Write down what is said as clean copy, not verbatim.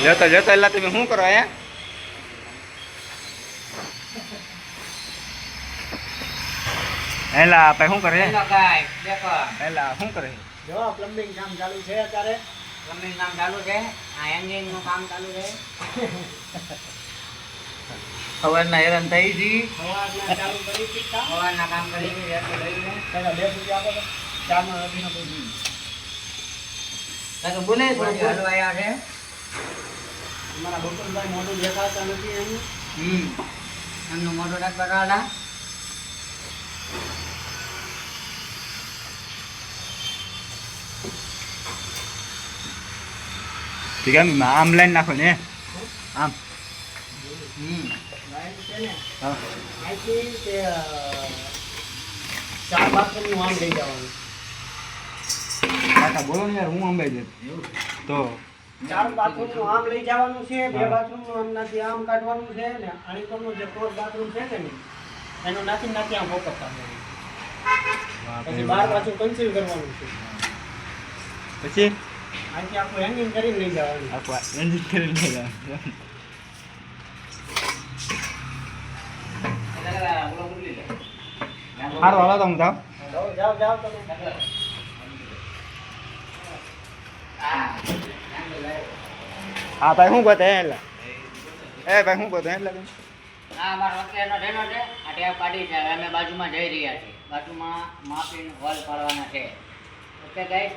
જતો જતો એટલે તમે શું કરો હે એલા ભાઈ શું કરે હેલો ગાઈસ દેખો એલા શું કરે જો પ્લમ્બિંગ કામ ચાલુ છે અત્યારે. પ્લમ્બિંગ કામ ચાલુ છે. આ એન્જિન નું કામ ચાલુ છે. સવારના હેરાન થઈ જી. સવારના ચાલુ કરી હતી કામ. સવારના કામ કરી જી એટલે લઈ લે. પેલા 2 રૂપિયા આપો તો ચામાં અભિનો કોઈ. તો બોલે થોડી હલવા આવ્યા છે. અમારા બકુલભાઈ મોઢું દેખાતા નથી એનું. એમનું મોટું ડાક બગાડા. ઠીક છે આમ લાઈન નાખો ને આમ લાઈન છે ને હા અહીંથી તે 4 બાથરૂમનું આમ લઈ જવાનું. કાકા બોલો ને યાર હું અંબાઈ જતો તો 4 બાથરૂમનું આમ લઈ જવાનું છે. 2 બાથરૂમનું આમ નાથી આમ કાઢવાનું છે ને અણીકોનું જે 4 બાથરૂમ છે ને એનું નાથી આમ મોકલવાનું. પછી 12 બાજુ કન્સીલ કરવાનું છે. પછી અહીંથી આખું હેંગિંગ કરીને લઈ જવાનું. આખું એન્જિન કરી લેવા સારું હાલો તો હું જાઉં જાઓ તમે. હા ભાઈ શું ગોતે એટલે એ ભાઈ શું ગોતે એટલે આ અમારો અત્યારનો ઢેલો છે. આ ટેપ કાઢી છે. હવે અમે બાજુમાં જઈ રહ્યા છીએ. બાજુમાં માપીને હોલ પાડવાના છે. Okay guys.